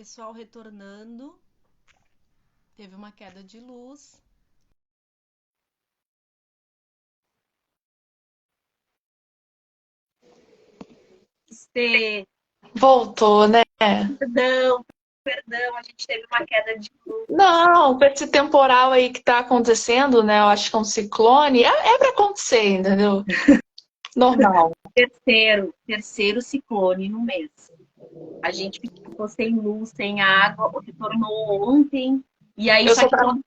Pessoal retornando, teve uma queda de luz. Ser, Voltou, né? perdão, perdão, a gente teve uma queda de luz. Não, com esse temporal aí que tá acontecendo, né? Eu acho que é um ciclone. É pra acontecer, entendeu? Normal. Terceiro ciclone no mês. A gente ficou sem luz, sem água, retornou ontem, e aí Eu só só que tava, todo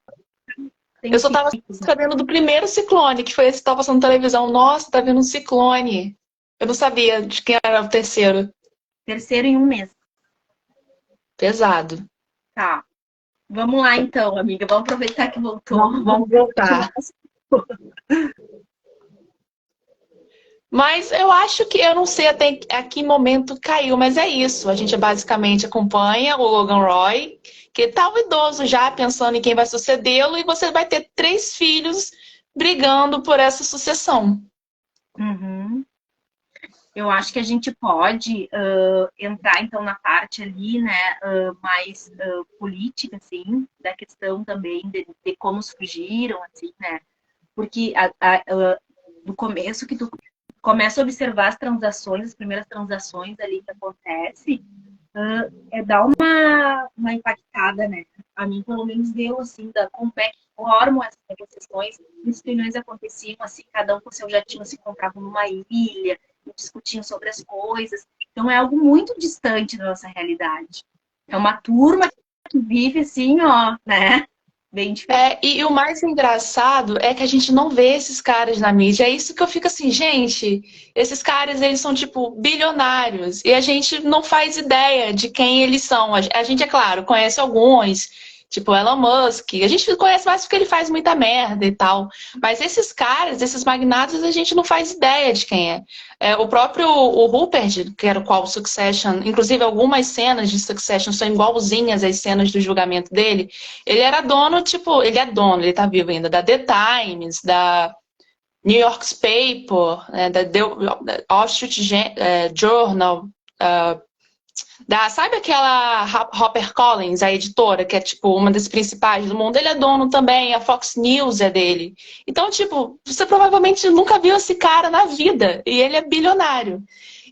tem eu os só tava picos, né? sabendo do primeiro ciclone, que foi esse que tava passando na televisão. Nossa, tá vindo um ciclone. Eu não sabia de quem era o terceiro. Terceiro em um mês. Pesado. Tá. Vamos lá então, amiga. Vamos aproveitar que voltou. Vamos voltar. Mas eu acho que eu não sei até a que momento caiu, mas é isso. A gente basicamente acompanha o Logan Roy, que tá um idoso já pensando em quem vai sucedê-lo, e você vai ter três filhos brigando por essa sucessão. Uhum. Eu acho que a gente pode entrar então na parte ali, né, mais política, assim, da questão também de como surgiram, assim, né? Porque no começo que tu começa a observar as transações, as primeiras transações ali que acontece, dar uma impactada, né? A mim, pelo menos, deu, assim, da como é que formam essas negociações. As reuniões aconteciam, assim, cada um com seu jatinho se encontrava numa ilha, discutiam sobre as coisas. Então, é algo muito distante da nossa realidade. É uma turma que vive, assim, ó, né? Bem diferente. E o mais engraçado é que a gente não vê esses caras na mídia. É isso que eu fico assim, gente, esses caras, eles são, tipo, bilionários. E a gente não faz ideia de quem eles são. A gente, é claro, conhece alguns, tipo Elon Musk. A gente conhece mais porque ele faz muita merda e tal. Mas esses caras, esses magnatas, a gente não faz ideia de quem é. O próprio o Rupert, que era o qual Succession, inclusive algumas cenas de Succession são igualzinhas às cenas do julgamento dele. Ele era dono, tipo, ele é dono, ele tá vivo ainda, da The Times, da New York Paper, né, da Wall Street Journal, sabe aquela HarperCollins, a editora, que é tipo uma das principais do mundo? Ele é dono também, a Fox News é dele. Então, tipo, você provavelmente nunca viu esse cara na vida, e ele é bilionário.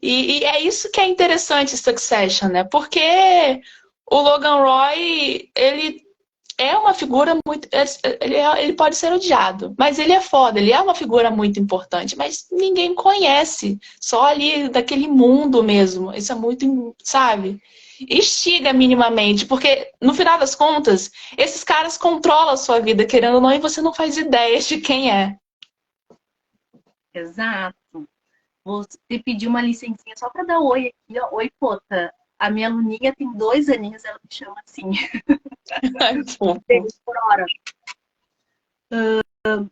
E é isso que é interessante Succession, né? Porque o Logan Roy, ele é uma figura muito. Ele pode ser odiado, mas ele é foda, ele é uma figura muito importante, mas ninguém conhece, só ali daquele mundo mesmo. Isso é muito, sabe? Instiga minimamente, porque no final das contas, esses caras controlam a sua vida, querendo ou não, e você não faz ideia de quem é. Exato. Vou te pedir uma licencinha só para dar oi aqui, ó. Oi, Pota. A minha aluninha tem 2 aninhos, ela me chama assim, Fofo. por hora.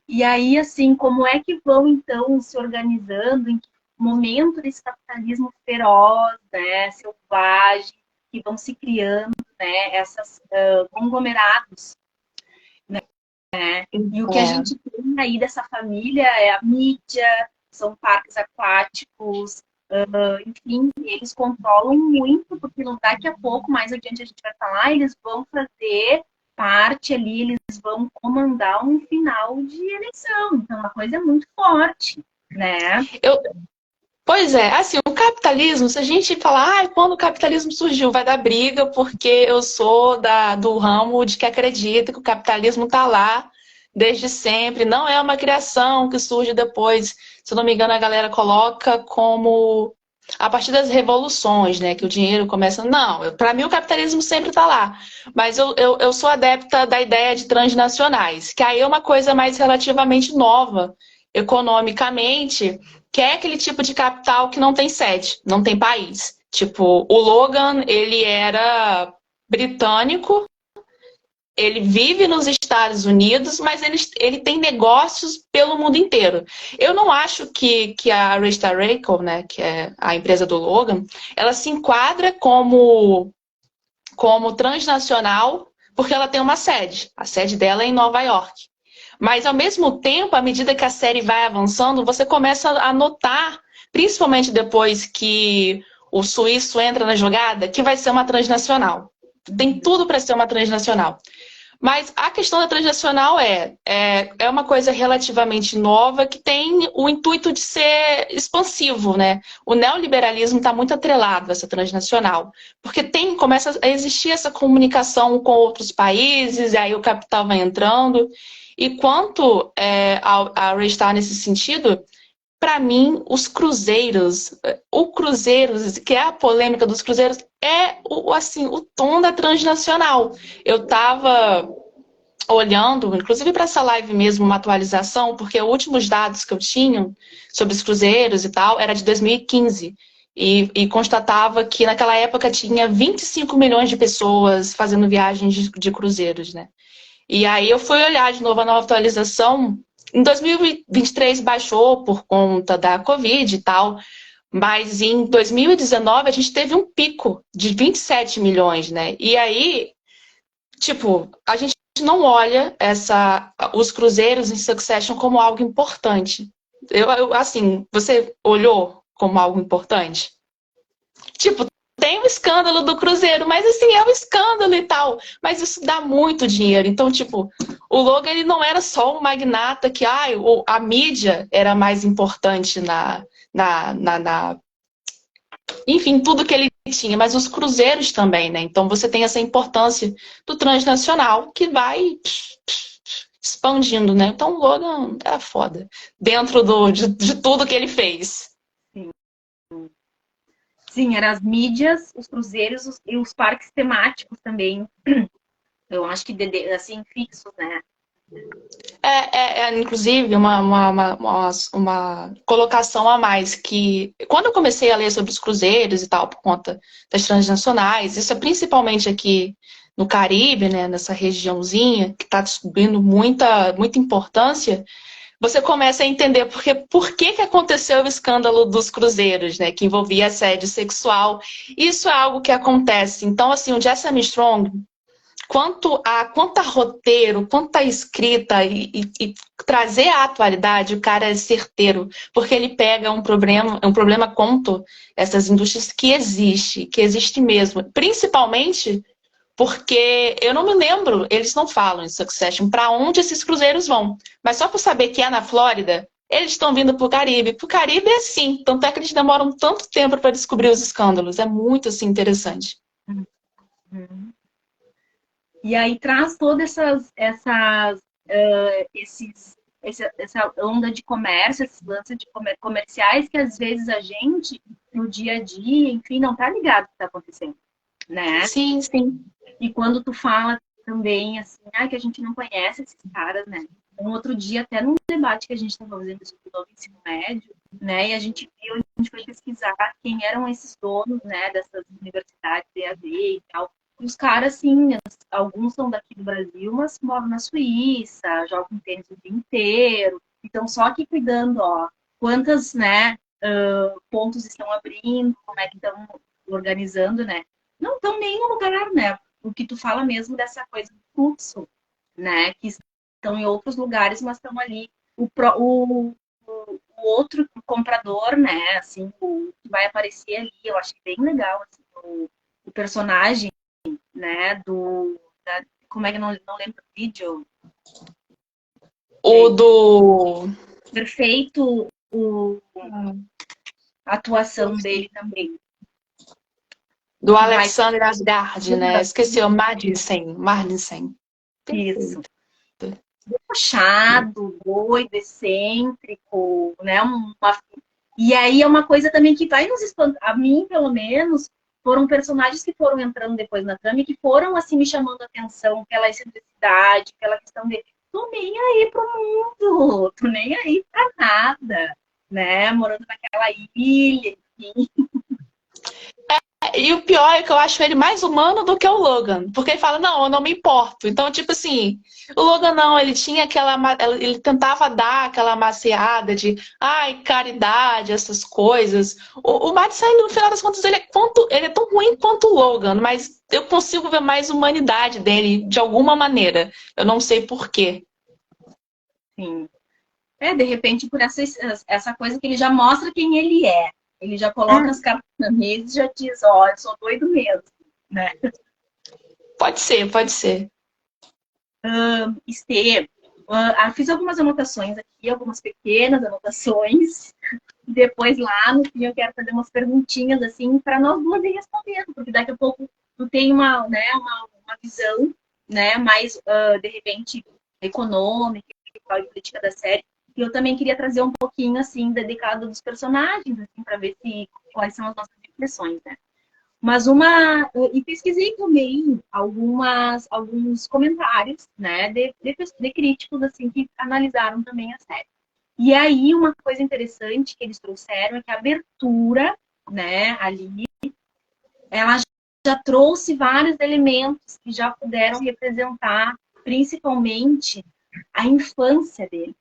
E aí, assim, como é que vão, então, se organizando? Em que momento desse capitalismo feroz, né, selvagem, que vão se criando, né, essas conglomerados, né? E o que a É. gente tem aí dessa família é a mídia, são parques aquáticos, enfim, eles controlam muito, porque daqui a pouco, mais adiante a gente vai falar, eles vão fazer parte ali, eles vão comandar um final de eleição. Então, uma coisa muito forte, né? Eu, Pois é, assim, o capitalismo, se a gente falar, quando o capitalismo surgiu, vai dar briga, porque eu sou do ramo de que acredita que o capitalismo está lá desde sempre, não é uma criação que surge depois. Se eu não me engano, a galera coloca como a partir das revoluções, né, que o dinheiro começa. Não, para mim o capitalismo sempre está lá, mas eu sou adepta da ideia de transnacionais, que aí é uma coisa mais relativamente nova economicamente, que é aquele tipo de capital que não tem sede, não tem país. Tipo, o Logan, ele era britânico, ele vive nos Estados Unidos, mas ele tem negócios pelo mundo inteiro. Eu não acho que a Resta Rachel, né, que é a empresa do Logan, ela se enquadra como transnacional porque ela tem uma sede. A sede dela é em Nova York. Mas, ao mesmo tempo, à medida que a série vai avançando, você começa a notar, principalmente depois que o suíço entra na jogada, que vai ser uma transnacional. tem tudo para ser uma transnacional. Mas a questão da transnacional é uma coisa relativamente nova que tem o intuito de ser expansivo, né? O neoliberalismo está muito atrelado a essa transnacional, porque começa a existir essa comunicação com outros países, e aí o capital vai entrando. E quanto a Ray está nesse sentido, para mim, os cruzeiros, o cruzeiros, que é a polêmica dos cruzeiros, é o tom da transnacional. Eu estava olhando, inclusive para essa live mesmo, uma atualização, porque os últimos dados que eu tinha sobre os cruzeiros e tal era de 2015. E constatava que naquela época tinha 25 milhões de pessoas fazendo viagens de cruzeiros, né? E aí eu fui olhar de novo a nova atualização. Em 2023 baixou por conta da Covid e tal, mas em 2019 a gente teve um pico de 27 milhões, né? E aí, tipo, a gente não olha os cruzeiros em Succession como algo importante. Assim, você olhou como algo importante? Tipo, tem o escândalo do Cruzeiro, mas assim, é um escândalo e tal. Mas isso dá muito dinheiro. Então, tipo, o Logan ele não era só um magnata que a mídia era mais importante enfim, tudo que ele tinha, mas os cruzeiros também, né? Então você tem essa importância do transnacional que vai expandindo, né? Então o Logan era foda dentro de tudo que ele fez. Sim, eram as mídias, os cruzeiros e os parques temáticos também. Eu acho que, assim, fixos, né? Inclusive, uma colocação a mais, que quando eu comecei a ler sobre os cruzeiros e tal, por conta das transnacionais, isso é principalmente aqui no Caribe, né, nessa regiãozinha, que está descobrindo muita importância, você começa a entender por que aconteceu o escândalo dos cruzeiros, né, que envolvia assédio sexual. Isso é algo que acontece. Então, assim, o Jesse Armstrong, quanto a roteiro, quanto a escrita e trazer a atualidade, o cara é certeiro, porque ele pega um problema quanto essas indústrias que existe mesmo, principalmente porque eu não me lembro, eles não falam em Succession para onde esses cruzeiros vão, mas só por saber que é na Flórida, eles estão vindo para o Caribe. Para o Caribe é assim, tanto é que eles demoram tanto tempo para descobrir os escândalos, é muito assim interessante. E aí traz todas essa onda de comércio, esses lances de comerciais que às vezes a gente, no dia a dia, enfim, não tá ligado no que tá acontecendo, né? Sim, sim. E quando tu fala também, assim, que a gente não conhece esses caras, né? Um outro dia, até num debate que a gente estava fazendo sobre o novo ensino médio, né? E a gente foi pesquisar quem eram esses donos, né? Dessas universidades EAD e tal. E os caras, assim, alguns são daqui do Brasil, mas moram na Suíça, jogam tênis o dia inteiro. Então, só que cuidando, quantas, né, pontos estão abrindo, como é que estão organizando, né? Não estão nem no lugar, né? O que tu fala mesmo dessa coisa do fluxo, né? Que estão em outros lugares, mas estão ali. O outro comprador, né? Assim, que vai aparecer ali, eu acho que bem legal, assim, o personagem, né? Como é que eu não lembro o vídeo? O do... Perfeito a atuação dele também. Do Alexander Asgard, né? Esqueci, o Madison. Isso. Puxado, doido, excêntrico, né? E aí é uma coisa também que vai nos espantar. A mim, pelo menos, foram personagens que foram entrando depois na trama e que foram, assim, me chamando a atenção pela excentricidade, pela questão de tô nem aí pro mundo, tô nem aí pra nada, né? Morando naquela ilha, enfim. E o pior é que eu acho ele mais humano do que o Logan. Porque ele fala, não, eu não me importo. Então, tipo assim, o Logan não, ele tinha ele tentava dar aquela maciada de caridade, essas coisas. O Madison, no final das contas, ele é tão ruim quanto o Logan, mas eu consigo ver mais humanidade dele de alguma maneira. Eu não sei por quê. Sim. De repente, por essa coisa que ele já mostra quem ele é. Ele já coloca as cartas na mesa e já diz, eu sou doido mesmo, né? Pode ser, pode ser. Estê, fiz algumas anotações aqui, algumas pequenas anotações. Depois lá no fim eu quero fazer umas perguntinhas assim para nós duas ir respondendo, porque daqui a pouco tu tem uma, né, uma visão, né, mais de repente econômica e política da série. E eu também queria trazer um pouquinho assim dedicado dos personagens, assim, para ver se quais são as nossas impressões, né? Mas e pesquisei também alguns comentários, né, de críticos assim que analisaram também a série. E aí, uma coisa interessante que eles trouxeram é que a abertura, né, ali, ela já trouxe vários elementos que já puderam representar, principalmente, a infância deles.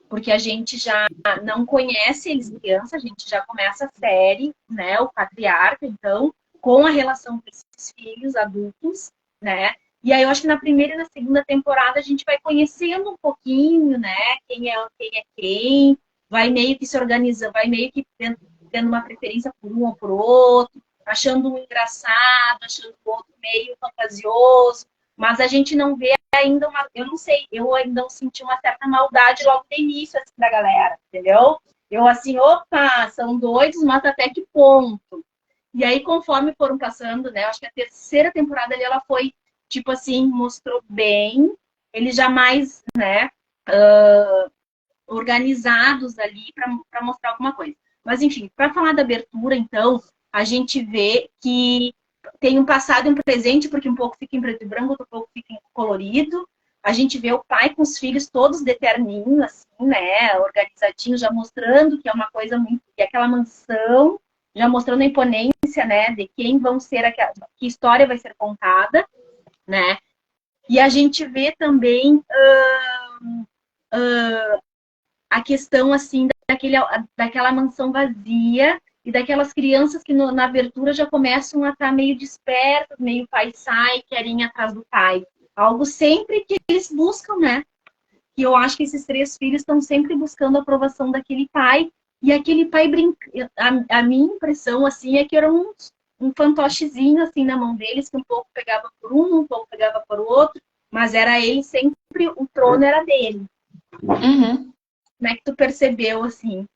Porque a gente já não conhece eles criança, a gente já começa a série, né, o patriarca, então, com a relação com esses filhos adultos, né, e aí eu acho que na primeira e na segunda temporada a gente vai conhecendo um pouquinho, né? Quem é quem, vai meio que se organizando, vai meio que tendo uma preferência por um ou por outro, achando um engraçado, achando o outro meio fantasioso, mas a gente não vê ainda eu não sei, eu ainda não senti uma certa maldade logo no início assim, da galera, entendeu? Eu assim, opa, são doidos, mas até que ponto? E aí, conforme foram passando, né? Acho que a terceira temporada ali, ela foi tipo assim, mostrou bem, eles jamais, né, organizados ali para mostrar alguma coisa. Mas, enfim, para falar da abertura, então, a gente vê que tem um passado e um presente, porque um pouco fica em preto e branco, outro pouco fica em colorido. A gente vê o pai com os filhos todos de terninho, assim, né, organizadinho, já mostrando que é uma coisa muito, que é aquela mansão, já mostrando a imponência, né, de quem vão ser, que história vai ser contada, né? E a gente vê também a questão assim daquela mansão vazia e daquelas crianças que na abertura já começam a estar meio despertas, meio pai sai, querem ir atrás do pai. Algo sempre que eles buscam, né? E eu acho que esses três filhos estão sempre buscando a aprovação daquele pai. E aquele pai brinca. A minha impressão assim é que era um fantochezinho assim na mão deles, que um pouco pegava por um pouco pegava por outro, mas era ele sempre, o trono era dele. Uhum. Como é que tu percebeu assim?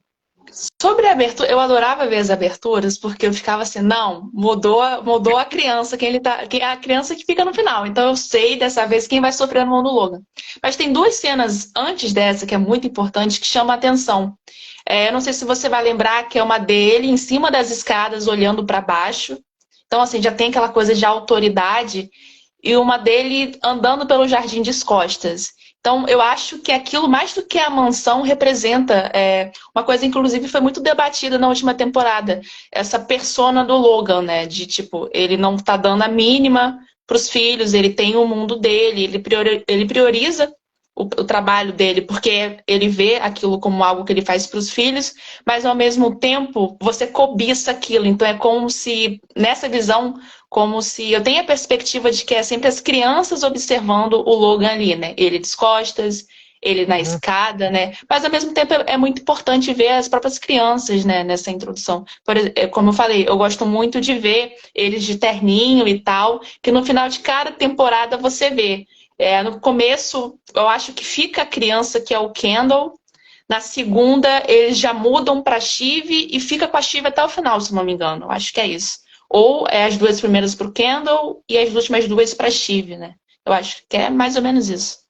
Sobre a abertura, eu adorava ver as aberturas, porque eu ficava assim, não, mudou a criança, a criança que fica no final. Então eu sei dessa vez quem vai sofrer no mão do Logan. Mas tem duas cenas antes dessa, que é muito importante, que chamam a atenção. Eu não sei se você vai lembrar que é uma dele em cima das escadas, olhando para baixo. Então, assim, já tem aquela coisa de autoridade. E uma dele andando pelo jardim de costas. Então, eu acho que aquilo, mais do que a mansão, representa uma coisa, inclusive, foi muito debatida na última temporada. Essa persona do Logan, né? De, tipo, ele não tá dando a mínima para os filhos, ele tem o mundo dele, ele prioriza o trabalho dele, porque ele vê aquilo como algo que ele faz para os filhos, mas, ao mesmo tempo, você cobiça aquilo. Então, é como se, nessa visão, como se eu tenho a perspectiva de que é sempre as crianças observando o Logan ali, né? Ele de costas, ele na escada, né? Mas ao mesmo tempo é muito importante ver as próprias crianças, né, nessa introdução. Como eu falei, eu gosto muito de ver eles de terninho e tal, que no final de cada temporada você vê. No começo, eu acho que fica a criança, que é o Kendall. Na segunda, eles já mudam para Shiv e fica com a Shiv até o final, se não me engano. Eu acho que é isso. Ou as duas primeiras para o Kendall e as últimas duas para Shiv, né? Eu acho que é mais ou menos isso.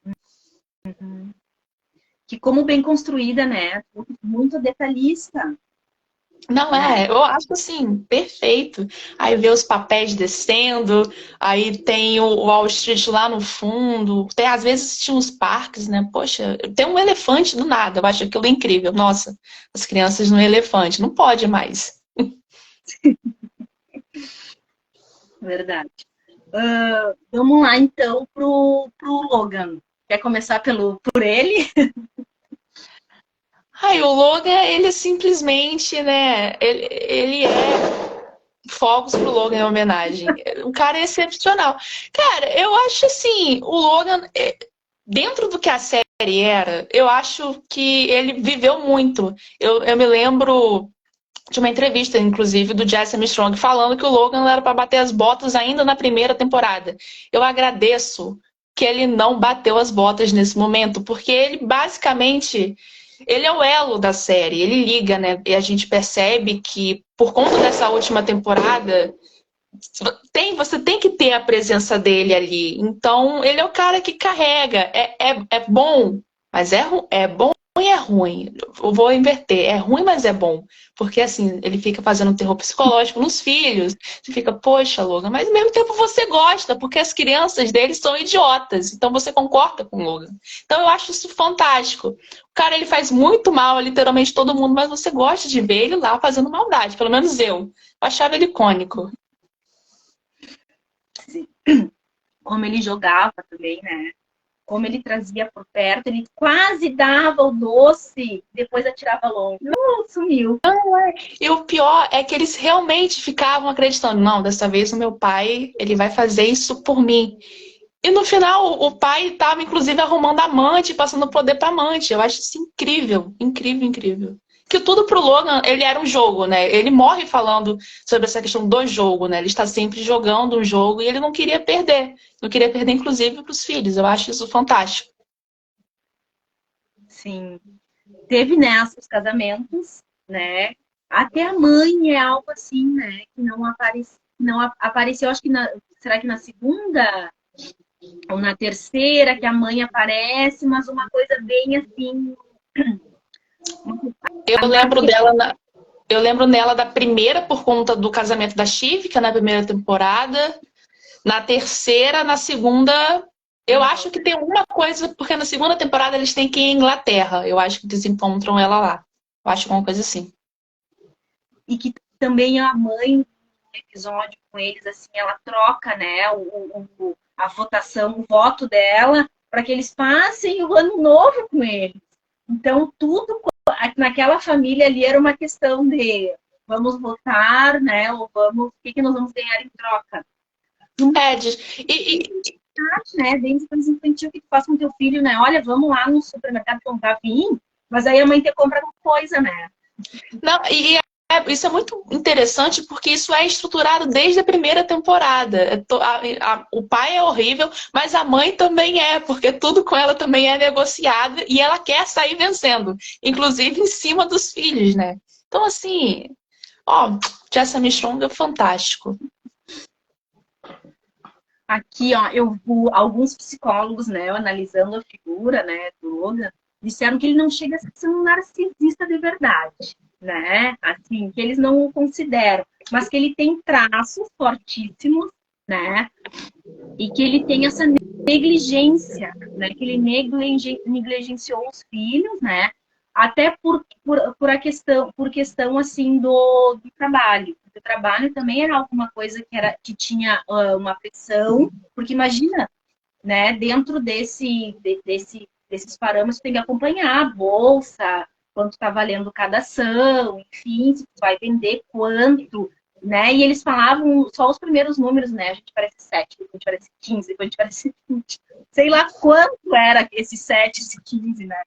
Que como bem construída, né? Muito detalhista. Não eu acho assim, perfeito. Aí vê os papéis descendo, aí tem o Wall Street lá no fundo, às vezes tinha uns parques, né? Poxa, tem um elefante do nada, eu acho aquilo incrível. Nossa, as crianças no elefante, não pode mais. Verdade. Vamos lá, então, pro Logan. Quer começar por ele? O Logan, ele simplesmente, né? Ele fogos pro Logan em homenagem. O cara é excepcional. Cara, eu acho assim, o Logan, dentro do que a série era, eu acho que ele viveu muito. Eu me lembro de uma entrevista, inclusive, do Jesse Armstrong, falando que o Logan era para bater as botas ainda na primeira temporada. Eu agradeço que ele não bateu as botas nesse momento, porque ele basicamente ele é o elo da série, ele liga, né? E a gente percebe que por conta dessa última temporada você tem que ter a presença dele ali. Então, ele é o cara que carrega. É bom, mas é bom e é ruim. Eu vou inverter. É ruim, mas é bom. Porque, assim, ele fica fazendo um terror psicológico nos filhos. Você fica, poxa, Logan, mas ao mesmo tempo você gosta, porque as crianças dele são idiotas. Então, você concorda com o Logan. Então, eu acho isso fantástico. O cara, ele faz muito mal a literalmente todo mundo, mas você gosta de ver ele lá fazendo maldade. Pelo menos eu. Eu achava ele icônico. Como ele jogava também, né? Como ele trazia por perto, ele quase dava o doce, depois atirava longe. Não, sumiu. E o pior é que eles realmente ficavam acreditando, não, dessa vez o meu pai, ele vai fazer isso por mim. E no final, o pai estava, inclusive, arrumando amante, passando poder para amante. Eu acho isso incrível, incrível, incrível. Que tudo pro Logan, ele era um jogo, né? Ele morre falando sobre essa questão do jogo, né? Ele está sempre jogando um jogo e ele não queria perder. Não queria perder, inclusive, para os filhos. Eu acho isso fantástico. Sim. Teve, né, os casamentos, né? Até a mãe é algo assim, né? Que não apareceu, acho que será que na segunda ou na terceira que a mãe aparece, mas uma coisa bem assim. Eu lembro dela eu lembro nela da primeira por conta do casamento da Shiv, que é na primeira temporada. Na terceira, na segunda, eu acho que tem uma coisa, porque na segunda temporada eles têm que ir em Inglaterra. Eu acho que eles encontram ela lá. Eu acho uma coisa assim. E que também a mãe, no episódio com eles, assim, ela troca, né, a votação, o voto dela, para que eles passem o ano novo com eles. Então, tudo naquela família ali era uma questão de vamos votar, né, ou o que nós vamos ganhar em troca. Né, dentro do infantil que tu faz com teu filho, né, olha, vamos lá no supermercado comprar vinho, mas aí a mãe te compra coisa, né. Não, isso é muito interessante porque isso é estruturado desde a primeira temporada. O pai é horrível, mas a mãe também é, porque tudo com ela também é negociado e ela quer sair vencendo, inclusive em cima dos filhos, né? Então, assim, Jesse Armstrong é fantástico. Aqui, ó, alguns psicólogos, né, analisando a figura, né, do Logan, disseram que ele não chega a ser um narcisista de verdade, né? Assim, que eles não o consideram, mas que ele tem traços fortíssimos, né? E que ele tem essa negligência, né? Que ele negligenciou os filhos, né? Até por questão assim do trabalho. O trabalho também era alguma coisa que tinha uma pressão, porque imagina, né? Dentro desses parâmetros tem que acompanhar a bolsa, quanto está valendo cada ação, enfim, se vai vender quanto, né? E eles falavam só os primeiros números, né? A gente parece 7, depois a gente parece 15, depois a gente parece 20. Sei lá quanto era esse 7, esse 15, né?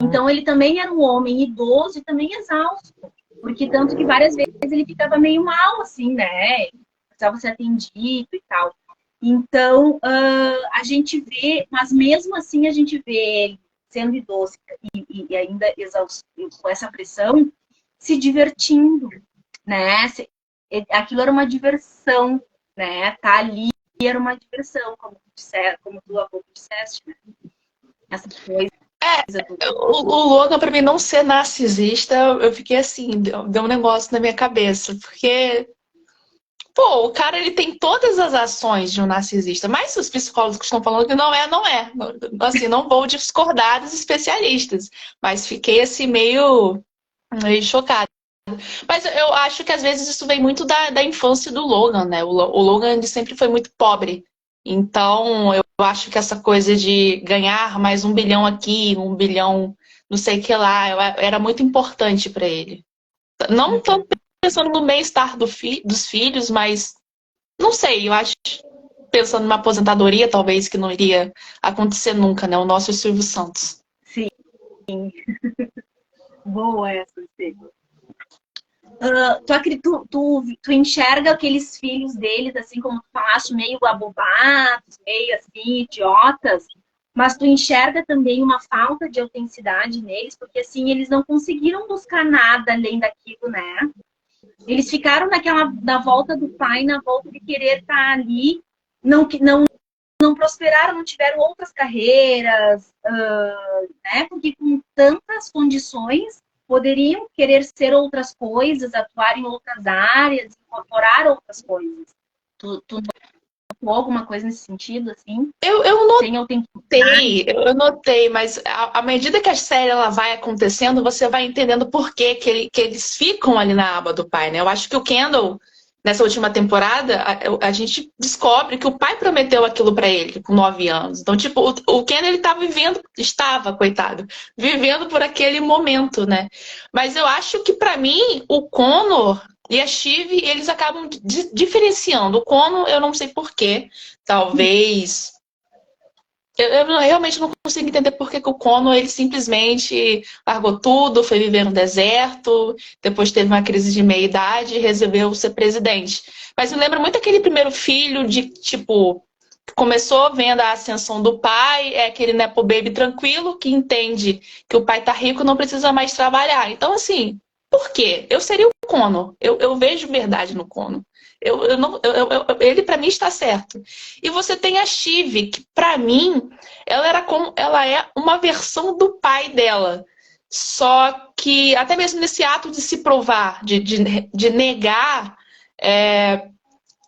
Então ele também era um homem idoso e também exausto, porque tanto que várias vezes ele ficava meio mal, assim, né? Precisava ser atendido e tal. Então, a gente vê, mas mesmo assim a gente vê ele sendo idoso e ainda exausto, com essa pressão, se divertindo, né? Aquilo era uma diversão, né? Tá ali era uma diversão, como tu há pouco disseste, né? Essa coisa. O Logan, pra mim, não ser narcisista, eu fiquei assim, deu um negócio na minha cabeça, porque pô, o cara, ele tem todas as ações de um narcisista, mas os psicólogos estão falando que não é, não é. Assim, não vou discordar dos especialistas, mas fiquei assim meio chocada. Mas eu acho que às vezes isso vem muito da infância do Logan, né? O Logan ele sempre foi muito pobre. Então, eu acho que essa coisa de ganhar mais 1 bilhão aqui, 1 bilhão não sei o que lá, era muito importante para ele. Não tanto pensando no bem-estar dos filhos, mas não sei, eu acho, pensando numa aposentadoria, talvez, que não iria acontecer nunca, né? O nosso Silvio Santos. Sim. Boa essa, sim. tu enxerga aqueles filhos deles, assim como tu falaste, meio abobados, meio assim, idiotas, mas tu enxerga também uma falta de autenticidade neles, porque assim, eles não conseguiram buscar nada além daquilo, né? Eles ficaram na volta do pai, na volta de querer estar ali, não prosperaram, não tiveram outras carreiras, né? Porque com tantas condições poderiam querer ser outras coisas, atuar em outras áreas, incorporar outras coisas. Tu notou alguma coisa nesse sentido, assim? Eu Sem autenticidade? eu notei, mas à medida que a série ela vai acontecendo, você vai entendendo por que eles ficam ali na aba do pai, né? Eu acho que o Kendall, nessa última temporada, a gente descobre que o pai prometeu aquilo pra ele com 9 anos. Então, tipo, o Kendall ele estava, coitado, vivendo por aquele momento, né? Mas eu acho que pra mim, o Connor e a Shiv, eles acabam diferenciando. O Connor, eu não sei por quê. Talvez. Eu realmente não consigo entender por que que o Connor ele simplesmente largou tudo, foi viver no deserto, depois teve uma crise de meia-idade e resolveu ser presidente. Mas me lembra muito aquele primeiro filho de, tipo, que começou vendo a ascensão do pai, é aquele nepo baby tranquilo que entende que o pai tá rico e não precisa mais trabalhar. Então, assim, por quê? Eu seria o Connor. Eu vejo verdade no Connor. Eu não, ele, para mim, está certo. E você tem a Shiv, que, para mim, ela é uma versão do pai dela. Só que, até mesmo nesse ato de se provar, de negar,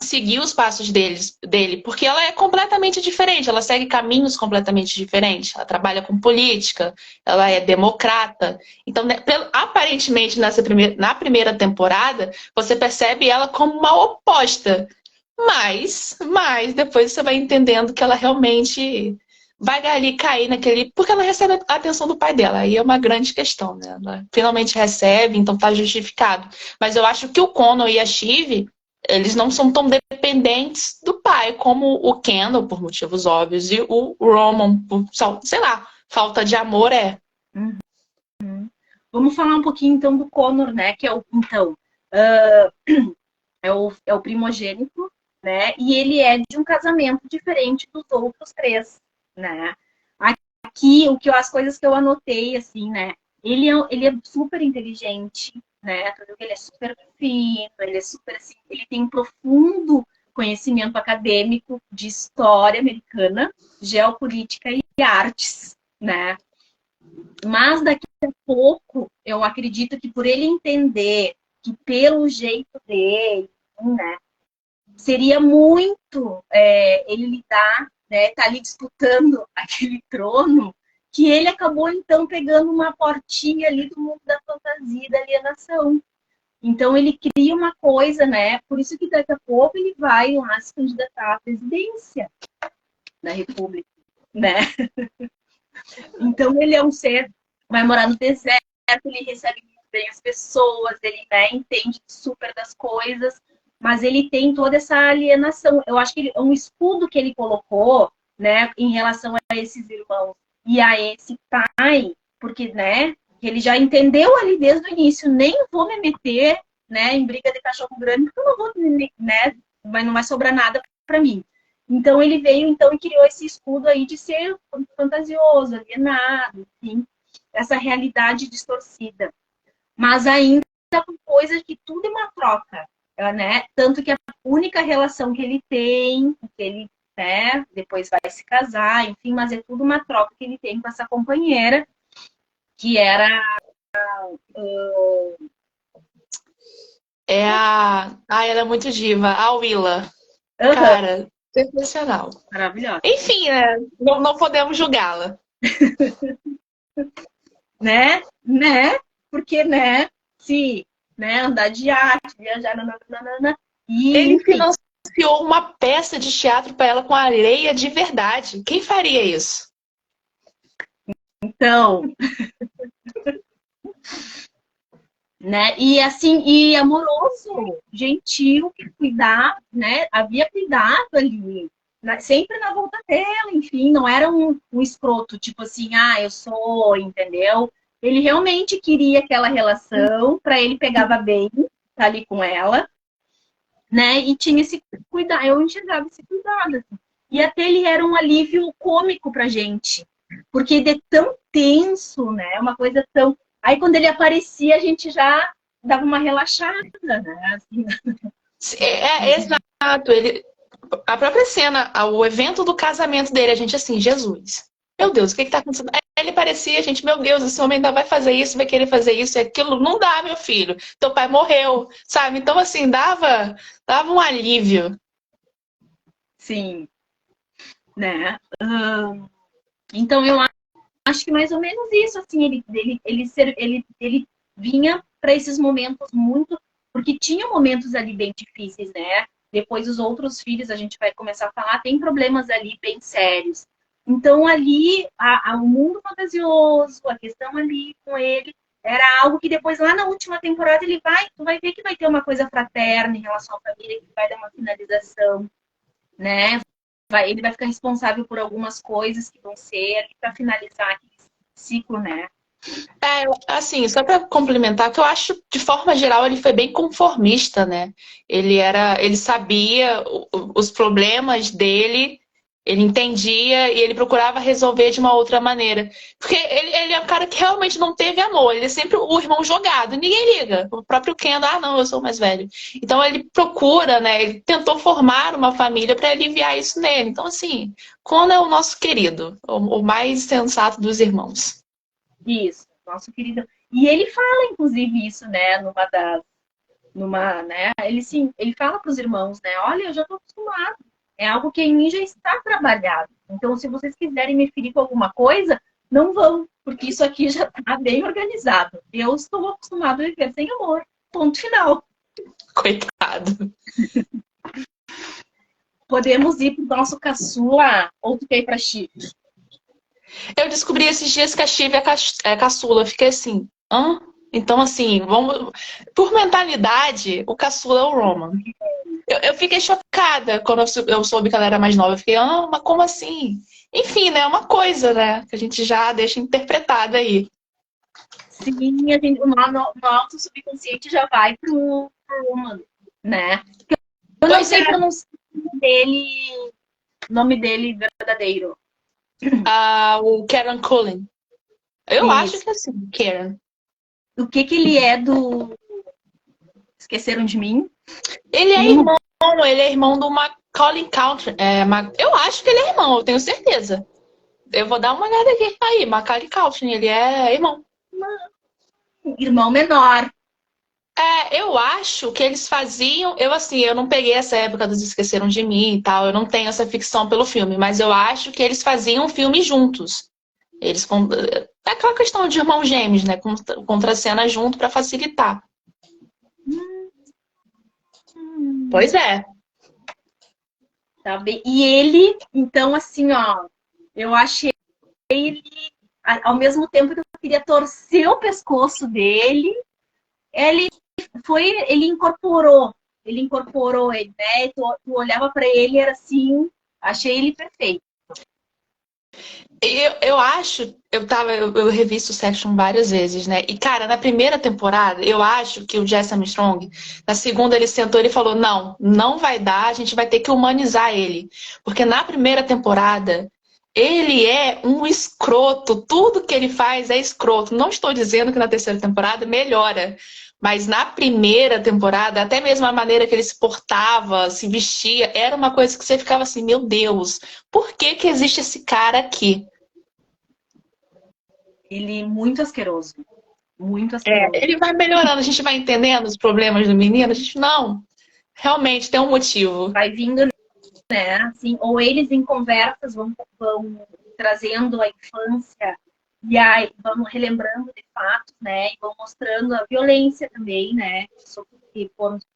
seguir os passos dele, porque ela é completamente diferente, ela segue caminhos completamente diferentes. Ela trabalha com política, ela é democrata. Então, né, aparentemente, na primeira temporada, você percebe ela como uma oposta. Mas depois você vai entendendo que ela realmente vai ali cair naquele. Porque ela recebe a atenção do pai dela. Aí é uma grande questão, né? Ela finalmente recebe, então tá justificado. Mas eu acho que o Connor e a Shiv, eles não são tão dependentes do pai como o Kendall, por motivos óbvios, e o Roman, por, sei lá, falta de amor é. Vamos falar um pouquinho, então, do Connor, né? Que é é o primogênito, né? E ele é de um casamento diferente dos outros três, né? Aqui, as coisas que eu anotei, assim, né? Ele é super inteligente, né? Ele é super fino, ele é super, assim, ele tem um profundo conhecimento acadêmico de história americana, geopolítica e artes, né? Mas daqui a pouco, eu acredito que por ele entender que pelo jeito dele, né, seria muito ele lidar, né, tá ali disputando aquele trono, que ele acabou então pegando uma portinha ali do mundo da fantasia, da alienação. Então ele cria uma coisa, né? Por isso que daqui a pouco ele vai lá se candidatar à presidência da República, né? Então ele é um ser, vai morar no deserto, ele recebe muito bem as pessoas, ele, né, entende super das coisas, mas ele tem toda essa alienação. Eu acho que um escudo que ele colocou, né, em relação a esses irmãos e a esse pai, porque, né, ele já entendeu ali desde o início, nem vou me meter, né, em briga de cachorro grande, porque eu não vou, né, mas não vai sobrar nada para mim. Então ele veio então e criou esse escudo aí de ser fantasioso, alienado, enfim, essa realidade distorcida. Mas ainda com coisas que tudo é uma troca, né? Tanto que a única relação que ele tem, que ele, né, depois vai se casar, enfim, mas é tudo uma troca que ele tem com essa companheira, que era Ela é muito diva, a Willa. Cara, sensacional. Maravilhosa. Enfim, né? Não podemos julgá-la. Né? Porque, né? Se, né, andar de arte, viajar, nananana, e ele financiou uma peça de teatro para ela com areia de verdade. Quem faria isso? Então, né? E assim, e amoroso, gentil, que cuidava, né? Havia cuidado ali, sempre na volta dela, enfim, não era um escroto, tipo assim, eu sou, entendeu? Ele realmente queria aquela relação, para ele pegava bem, tá ali com ela, né? E tinha esse cuidado, eu enxergava esse cuidado. Assim. E até ele era um alívio cômico pra gente. Porque ele é tão tenso, né? Uma coisa tão. Aí quando ele aparecia, a gente já dava uma relaxada, né? Assim. Exato. A própria cena, o evento do casamento dele, a gente assim, Jesus. Meu Deus, o que tá acontecendo? Aí ele parecia, a gente, meu Deus, esse homem ainda vai fazer isso, vai querer fazer isso e aquilo. Não dá, meu filho. Teu pai morreu, sabe? Então, assim, dava um alívio. Sim, né? Então eu acho que mais ou menos isso, assim, ele vinha para esses momentos muito, porque tinha momentos ali bem difíceis, né? Depois os outros filhos, a gente vai começar a falar, tem problemas ali bem sérios. Então ali, o mundo fantasioso, a questão ali com ele, era algo que depois, lá na última temporada, tu vai ver que vai ter uma coisa fraterna em relação à família, que vai dar uma finalização, né? Ele vai ficar responsável por algumas coisas que vão ser para finalizar aquele ciclo, né? Assim, só para complementar, que eu acho, de forma geral, ele foi bem conformista, né? Ele sabia os problemas dele, ele entendia e ele procurava resolver de uma outra maneira. Porque ele é um cara que realmente não teve amor, ele é sempre o irmão jogado, ninguém liga. O próprio Ken, não, eu sou o mais velho. Então ele procura, né? Ele tentou formar uma família para aliviar isso nele. Então, assim, Conan é o nosso querido, o mais sensato dos irmãos. Isso, nosso querido. E ele fala, inclusive, isso, né? Né? Ele fala para os irmãos, né? Olha, eu já estou acostumado. É algo que em mim já está trabalhado. Então, se vocês quiserem me ferir com alguma coisa, não vão, porque isso aqui já está bem organizado. Eu estou acostumado a viver sem amor. Ponto final. Coitado. Podemos ir para o nosso caçula ou tu quer ir para Chipre? Eu descobri esses dias que a Chive é caçula. Eu fiquei assim, hã? Então, assim, por mentalidade, o caçula é o Roman. Eu fiquei chocada quando eu soube que ela era mais nova. Eu fiquei, mas como assim? Enfim, né? É uma coisa, né? Que a gente já deixa interpretada aí. Sim, no alto subconsciente já vai pro Roman, né? Eu não sei pronunciar o nome dele verdadeiro. O Kieran Culkin. Eu Isso. acho que é assim, Kieran. O que ele é do Esqueceram de Mim? Ele é irmão do Macaulay Culkin. Eu acho que ele é irmão, eu tenho certeza. Eu vou dar uma olhada aqui. Aí, Macaulay Culkin, ele é irmão. Irmão menor. Eu acho que eles faziam. Eu não peguei essa época dos Esqueceram de Mim e tal. Eu não tenho essa ficção pelo filme, mas eu acho que eles faziam filme juntos. É aquela questão de irmãos gêmeos, né? Contra a cena junto para facilitar. Pois é. Tá bem. E ele, então, assim, ó, eu achei ele, ao mesmo tempo que eu queria torcer o pescoço dele, ele incorporou ele, né? Tu olhava para ele e era assim, achei ele perfeito. Eu acho, eu revi Succession várias vezes, né? E, cara, na primeira temporada, eu acho que o Jesse Armstrong, na segunda, ele sentou e falou: não vai dar, a gente vai ter que humanizar ele. Porque na primeira temporada, ele é um escroto, tudo que ele faz é escroto. Não estou dizendo que na terceira temporada melhora, mas na primeira temporada, até mesmo a maneira que ele se portava, se vestia, era uma coisa que você ficava assim: meu Deus, por que que existe esse cara aqui? Ele muito asqueroso. Muito asqueroso. Ele vai melhorando, a gente vai entendendo os problemas do menino, a gente não. Realmente tem um motivo. Vai vindo, né? Assim, ou eles em conversas vão trazendo a infância e aí vão relembrando de fatos, né? E vão mostrando a violência também, né? Que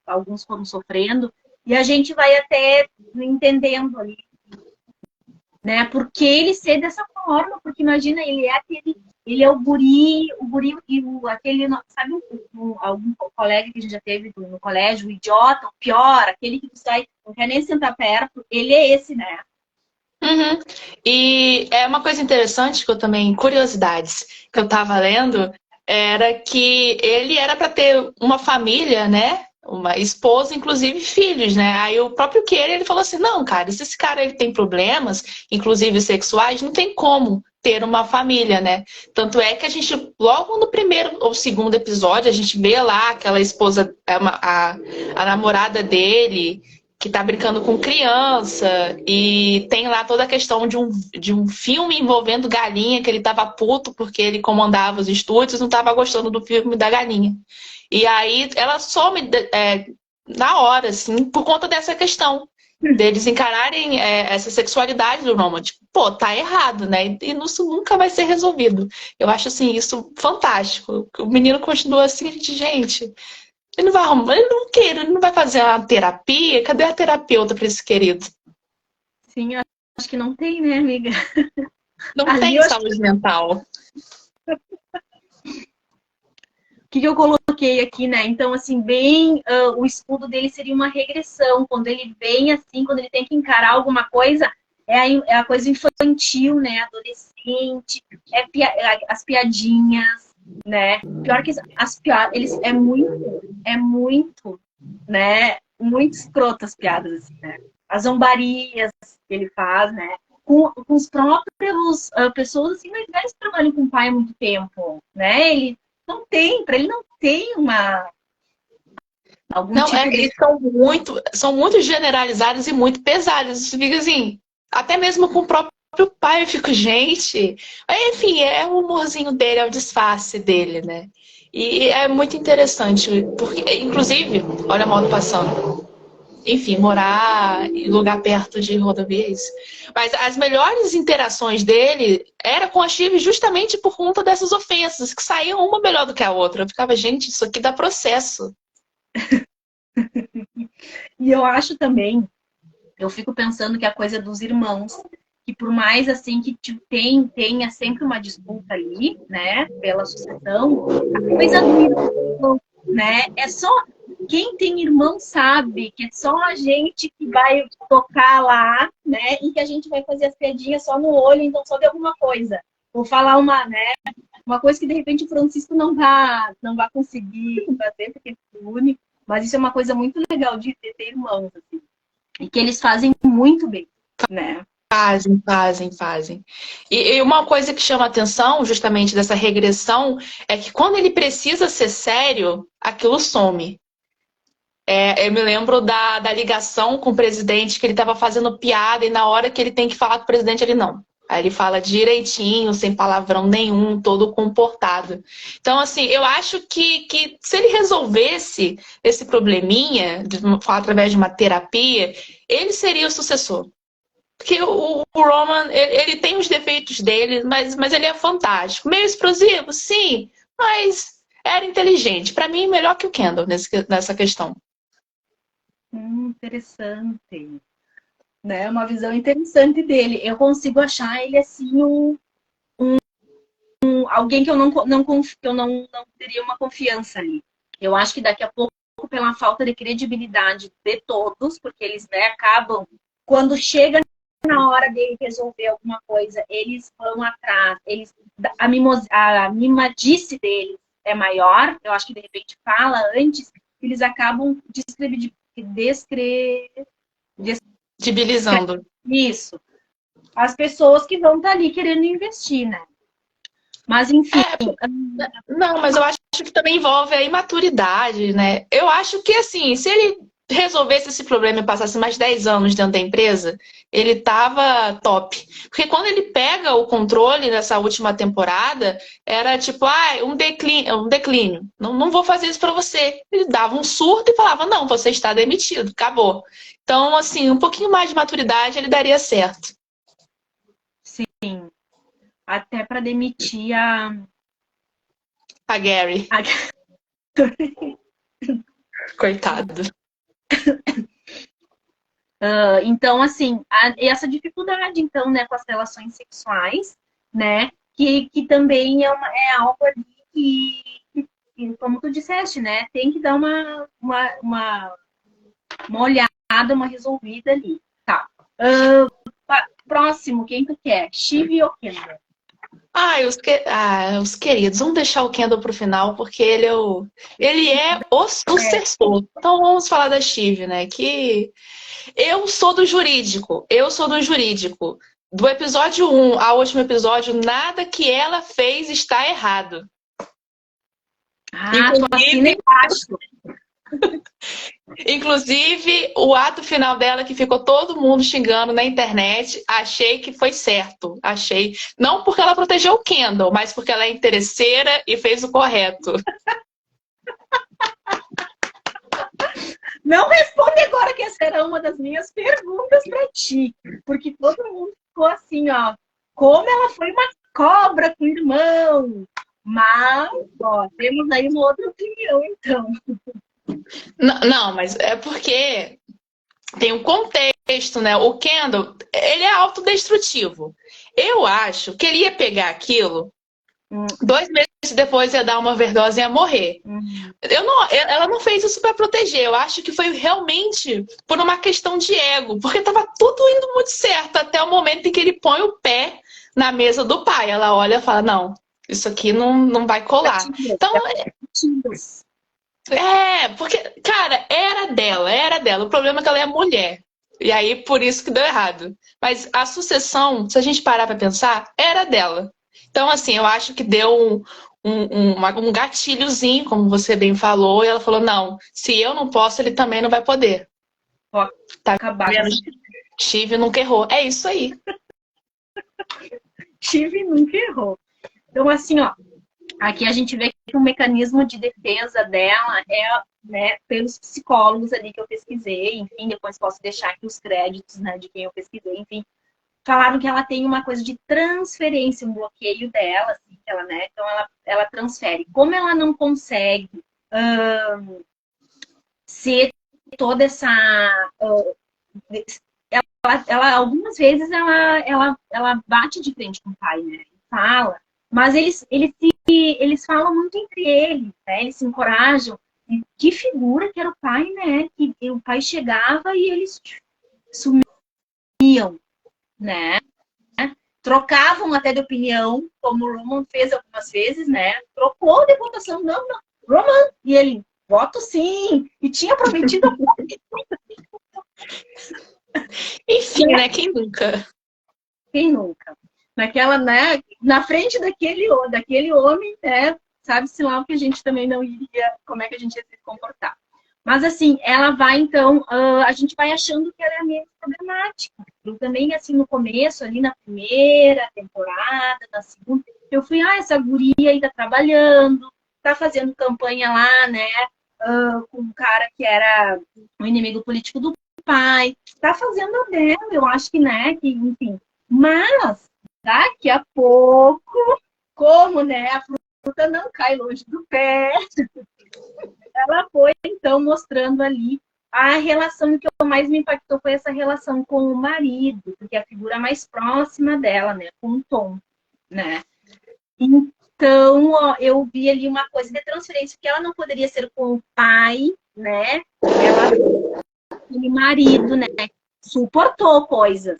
alguns foram sofrendo. E a gente vai até entendendo ali, né? Por que ele ser dessa forma? Porque imagina, ele é o guri e aquele, sabe, algum colega que a gente já teve no colégio, o idiota, o pior, aquele que não quer nem sentar perto, ele é esse, né? Uhum. E é uma coisa interessante que eu também, curiosidades, que eu tava lendo, era que ele era para ter uma família, né? uma esposa, inclusive filhos, né? Aí o próprio Keira, ele falou assim, não, cara, se esse cara ele tem problemas, inclusive sexuais, não tem como ter uma família, né? Tanto é que a gente, logo no primeiro ou segundo episódio, a gente vê lá aquela esposa, a namorada dele, que tá brincando com criança, e tem lá toda a questão de um filme envolvendo galinha, que ele tava puto porque ele comandava os estúdios, não tava gostando do filme da galinha. E aí ela some na hora, assim, por conta dessa questão. Deles encararem essa sexualidade do Roman. Tipo, pô, tá errado, né? E isso nunca vai ser resolvido. Eu acho, assim, isso fantástico. O menino continua assim, gente, ele não vai arrumar, ele não quer, ele não vai fazer uma terapia. Cadê a terapeuta pra esse querido? Sim, eu acho que não tem, né, amiga? Não Ali tem eu acho saúde mental. que eu coloquei aqui, né? Então, assim, bem, o estudo dele seria uma regressão. Quando ele vem, assim, quando ele tem que encarar alguma coisa, é a coisa infantil, né? Adolescente, as piadinhas, né? Pior que as piadas, eles é muito, né? Muito escroto as piadas, assim, né? As zombarias que ele faz, né? Com os próprios pessoas, assim, mais velhos que trabalham com o pai há muito tempo, né? Ele para ele não tem algum Não, tipo eles de. são muito generalizados e muito pesados. Você fica assim, até mesmo com o próprio pai, eu fico, gente. Enfim, é o humorzinho dele, é o disfarce dele, né? E é muito interessante, porque, inclusive, olha a moto passando. Enfim, morar em lugar perto de rodovias. Mas as melhores interações dele era com a Chive justamente por conta dessas ofensas, que saíam uma melhor do que a outra. Eu ficava, gente, isso aqui dá processo. E eu acho também, eu fico pensando que a coisa dos irmãos, que por mais assim que tenha sempre uma disputa ali, né, pela sucessão, a coisa do irmão, né, é só quem tem irmão sabe que é só a gente que vai tocar lá, né, e que a gente vai fazer as piadinhas só no olho, então só de alguma coisa. Vou falar uma coisa que de repente o Francisco não vai conseguir fazer, porque é único, mas isso é uma coisa muito legal de ter irmãos, assim, e que eles fazem muito bem, né? Fazem. E uma coisa que chama atenção, justamente dessa regressão, é que quando ele precisa ser sério, aquilo some. Eu me lembro da ligação com o presidente, que ele estava fazendo piada, e na hora que ele tem que falar com o presidente, ele não. Aí ele fala direitinho, sem palavrão nenhum, todo comportado. Então, assim, eu acho que se ele resolvesse esse probleminha, através de uma terapia, ele seria o sucessor. Porque o Roman, ele tem os defeitos dele, mas ele é fantástico. Meio explosivo, sim, mas era inteligente. Para mim, melhor que o Kendall nessa questão. Interessante. Né? Uma visão interessante dele. Eu consigo achar ele assim alguém que eu não teria uma confiança ali. Eu acho que daqui a pouco, pela falta de credibilidade de todos, porque eles, né, acabam, quando chega na hora dele resolver alguma coisa, eles vão atrás, a mimadice deles é maior, eu acho que de repente fala antes, eles acabam Debilizando. isso. As pessoas que vão estar ali querendo investir, né? Mas, enfim. Não, mas eu acho que também envolve a imaturidade, né? Eu acho que, assim, se ele resolvesse esse problema e passasse mais 10 anos dentro da empresa, ele tava top. Porque quando ele pega o controle nessa última temporada, era tipo, um declínio. Não vou fazer isso pra você. Ele dava um surto e falava, não, você está demitido, acabou. Então, assim, um pouquinho mais de maturidade ele daria certo. Sim. Até para demitir a Gary. Coitado. Então, assim, essa dificuldade, então, né, com as relações sexuais, né, que também é algo ali que, como tu disseste, né, tem que dar uma olhada, uma resolvida ali. Tá. Próximo, quem tu quer? Chive ou Kendall? Os queridos. Vamos deixar o Kendall pro final, porque ele é o sucessor. Então vamos falar da Shiv, né? Que eu sou do jurídico. Eu sou do jurídico. Do episódio 1 ao último episódio, nada que ela fez está errado. Tô assina embaixo. Inclusive, o ato final dela, que ficou todo mundo xingando na internet, achei que foi certo. Achei. Não porque ela protegeu o Kendall, mas porque ela é interesseira e fez o correto. Não responde agora, que essa era uma das minhas perguntas para ti. Porque todo mundo ficou assim, ó. Como ela foi uma cobra com o irmão. Mas, ó, temos aí uma outra opinião, então. Não, mas é porque tem um contexto, né? O Kendall, ele é autodestrutivo. Eu acho que ele ia pegar aquilo, 2 meses depois ia dar uma overdose e ia morrer. Ela não fez isso para proteger. Eu acho que foi realmente por uma questão de ego, porque tava tudo indo muito certo até o momento em que ele põe o pé na mesa do pai. Ela olha e fala, não, isso aqui não vai colar. Então, porque, cara, era dela. O problema é que ela é mulher. E aí, por isso que deu errado. Mas a sucessão, se a gente parar pra pensar, era dela. Então, assim, eu acho que deu um gatilhozinho, como você bem falou, e ela falou, não, se eu não posso, ele também não vai poder. Tá Acabar. Shiv nunca errou. É isso aí. Shiv nunca errou. Então, assim, ó, aqui a gente vê que o mecanismo de defesa dela é, né, pelos psicólogos ali que eu pesquisei, enfim, depois posso deixar aqui os créditos, né, de quem eu pesquisei, enfim, falaram que ela tem uma coisa de transferência, um bloqueio dela, assim, ela, né, então ela transfere. Como ela não consegue ser toda essa... ela algumas vezes ela bate de frente com o pai, né, fala, mas eles falam muito entre eles, né? Eles se encorajam. E que figura que era o pai, né? Que o pai chegava e eles sumiam, né? Trocavam até de opinião, como o Roman fez algumas vezes, né? Trocou de votação, não, Roman, e ele, voto sim, e tinha prometido. Enfim, né? Quem nunca? Quem nunca? Naquela, né? Na frente daquele homem, né? Sabe-se lá o que a gente também não iria, como é que a gente ia se comportar. Mas assim, ela vai então, a gente vai achando que ela é a mesma problemática. Eu também, assim, no começo, ali na primeira temporada, na segunda, eu fui, essa guria aí tá trabalhando, tá fazendo campanha lá, né? Com um cara que era o inimigo político do pai, tá fazendo a dela, eu acho que, né? Que, enfim. Mas daqui a pouco, como, né, a fruta não cai longe do pé, ela foi, então, mostrando ali a relação que mais me impactou foi essa relação com o marido, porque é a figura mais próxima dela, né, com o Tom, né. Então, ó, eu vi ali uma coisa de transferência, que ela não poderia ser com o pai, né, ela, aquele marido, né, suportou coisas.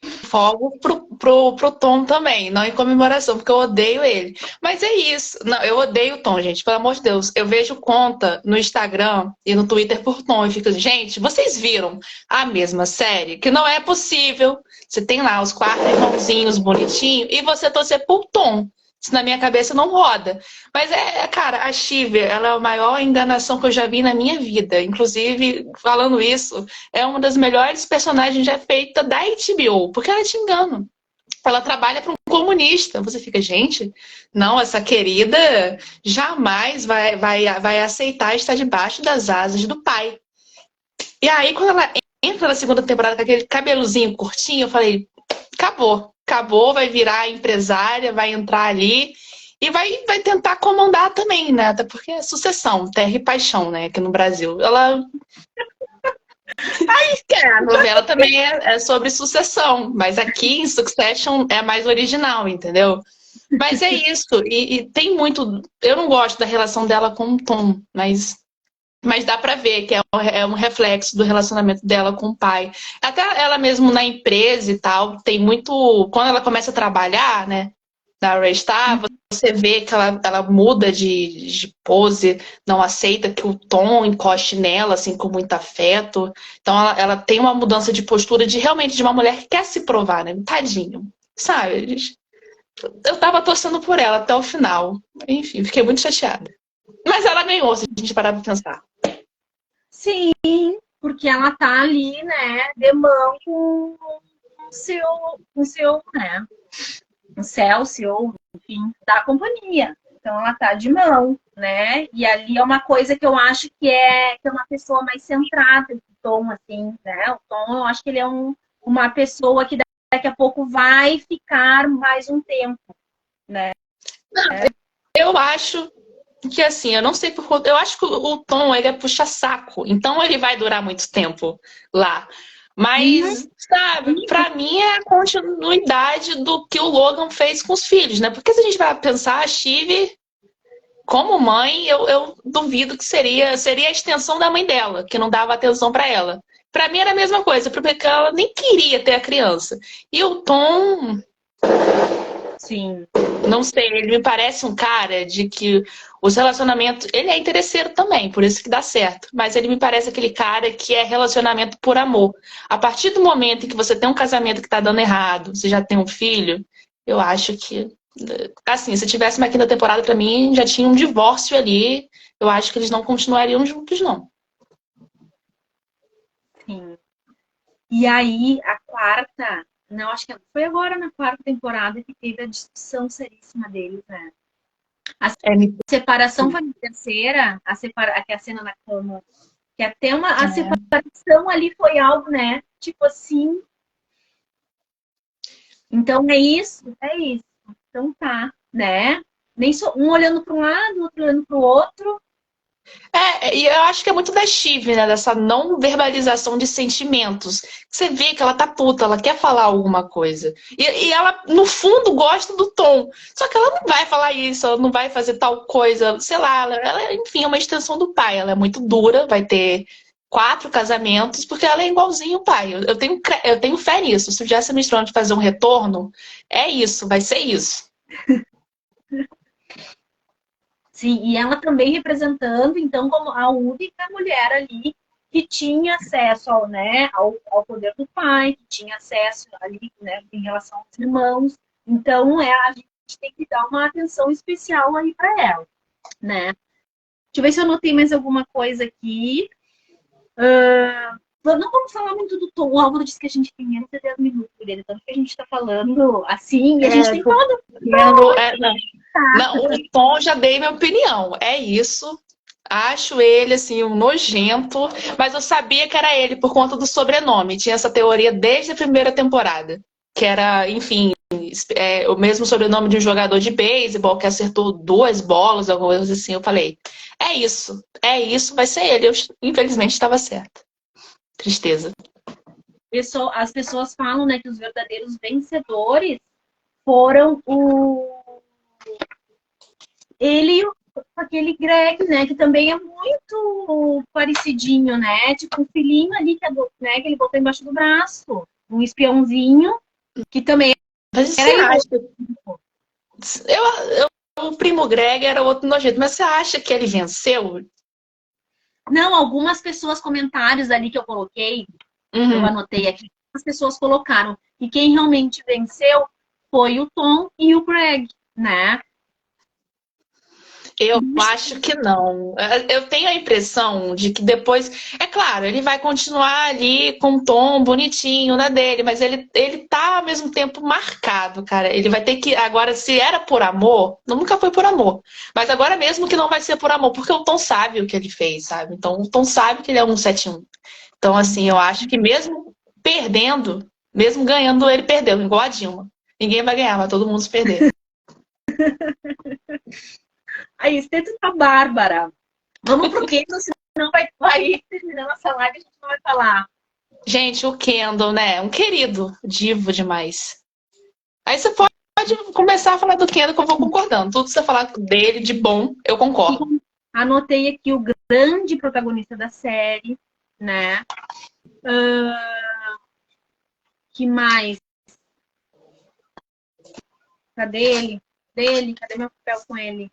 Fogo pro Tom também, não em comemoração, porque eu odeio ele. Mas é isso. Não, eu odeio o Tom, gente, pelo amor de Deus. Eu vejo conta no Instagram e no Twitter por Tom e fico, gente, vocês viram a mesma série? Que não é possível. Você tem lá os 4 irmãozinhos bonitinhos e você torcer por Tom. Isso na minha cabeça não roda. Mas cara, a Shiv, ela é a maior enganação que eu já vi na minha vida. Inclusive, falando isso, é uma das melhores personagens já feita da HBO, porque ela te engana. Ela trabalha para um comunista. Você fica, gente, não, essa querida jamais vai aceitar estar debaixo das asas do pai. E aí, quando ela entra na segunda temporada com aquele cabelozinho curtinho, eu falei, acabou, vai virar empresária, vai entrar ali e vai tentar comandar também, né? Até porque é sucessão, terra e paixão, né? Aqui no Brasil. Ela... a novela também é sobre sucessão, mas aqui em Succession é mais original, entendeu? Mas é isso, e tem muito... Eu não gosto da relação dela com o Tom, mas dá pra ver que é um reflexo do relacionamento dela com o pai. Até ela mesmo na empresa e tal, tem muito... Quando ela começa a trabalhar, né? da Ray está, você vê que ela muda de pose, não aceita que o Tom encoste nela, assim, com muito afeto. Então ela tem uma mudança de postura de realmente de uma mulher que quer se provar, né? Tadinho, sabe? Eu tava torcendo por ela até o final. Enfim, fiquei muito chateada. Mas ela ganhou, se a gente parar pra pensar. Sim, porque ela tá ali, né, de mão com o seu, né, o Celso, enfim, da companhia. Então ela tá de mão, né? E ali é uma coisa que eu acho que é uma pessoa mais centrada, o Tom, assim, né? O Tom, eu acho que ele é uma pessoa que daqui a pouco vai ficar mais um tempo, né? Eu acho que assim, eu não sei por quanto. Eu acho que o Tom, ele é puxa-saco. Então ele vai durar muito tempo lá. Mas, sabe, pra mim é a continuidade do que o Logan fez com os filhos, né? Porque se a gente vai pensar, a Shiv, como mãe, eu duvido que seria a extensão da mãe dela, que não dava atenção pra ela. Pra mim era a mesma coisa, porque ela nem queria ter a criança. E o Tom, Sim. não sei, ele me parece um cara de que os relacionamentos. Ele é interesseiro também, por isso que dá certo. Mas ele me parece aquele cara que é relacionamento por amor. A partir do momento em que você tem um casamento que tá dando errado, você já tem um filho, eu acho que. Assim, se tivesse uma quinta temporada, pra mim, já tinha um divórcio ali. Eu acho que eles não continuariam juntos, não. Sim. E aí, a quarta, não, acho que foi agora na quarta temporada que teve a discussão seríssima deles, né? A É, separação foi na terceira, que é a cena na cama, que até a separação ali foi algo, né? Tipo assim. Então é isso, é isso. Então tá, né? Nem só um olhando para um lado, outro olhando para o outro. E eu acho que é muito da Shiv, né? Dessa não verbalização de sentimentos. Você vê que ela tá puta, ela quer falar alguma coisa. E ela, no fundo, gosta do Tom. Só que ela não vai falar isso, ela não vai fazer tal coisa. Sei lá, enfim, é uma extensão do pai. Ela é muito dura, vai ter 4 casamentos, porque ela é igualzinho o pai. Eu tenho fé nisso. Se o Jesse Armstrong fazer um retorno, é isso, vai ser isso. Sim, e ela também representando, então, como a única mulher ali que tinha acesso ao, né, ao poder do pai, que tinha acesso ali, né, em relação aos irmãos. Então, a gente tem que dar uma atenção especial aí para ela, né? Deixa eu ver se eu anotei mais alguma coisa aqui. Não vamos falar muito do Tom. O Álvaro disse que a gente tem menos de 10 minutos dele, tanto que a gente está falando assim, e a gente tem falado. Não, o Tom já dei minha opinião. É isso. Acho ele, assim, um nojento, mas eu sabia que era ele por conta do sobrenome. Tinha essa teoria desde a primeira temporada. Que era, enfim, o mesmo sobrenome de um jogador de beisebol que acertou 2 bolas, alguma coisa assim. Eu falei, é isso, vai ser ele. Eu, infelizmente, estava certa. Tristeza. As pessoas falam, né, que os verdadeiros vencedores foram ele e aquele Greg, né, que também é muito parecidinho, né? Tipo um filhinho ali né, que ele botou embaixo do braço, um espiãozinho que também Mas você era acha? O primo Greg era outro nojento, mas você acha que ele venceu? Não, algumas pessoas, comentários ali que eu coloquei, eu anotei aqui, as pessoas colocaram que quem realmente venceu foi o Tom e o Greg, né? Eu acho que não. Eu tenho a impressão de que depois. É claro, ele vai continuar ali com o tom bonitinho na dele, mas ele tá ao mesmo tempo marcado, cara. Ele vai ter que. Agora, se era por amor, nunca foi por amor. Mas agora mesmo que não vai ser por amor, porque o Tom sabe o que ele fez, sabe? Então o Tom sabe que ele é um 171. Então, assim, eu acho que mesmo perdendo, mesmo ganhando, ele perdeu, igual a Dilma. Ninguém vai ganhar, vai todo mundo se perder. Aí, Esteto tá bárbara. Vamos pro Kendall, senão vai terminando essa live, a gente não vai falar. Gente, o Kendall, né? Um querido, divo demais. Aí você pode começar a falar do Kendall, que eu vou concordando. Tudo que você falar dele de bom, eu concordo. Anotei aqui o grande protagonista da série, né? Que mais? Cadê ele? dele? Cadê meu papel com ele?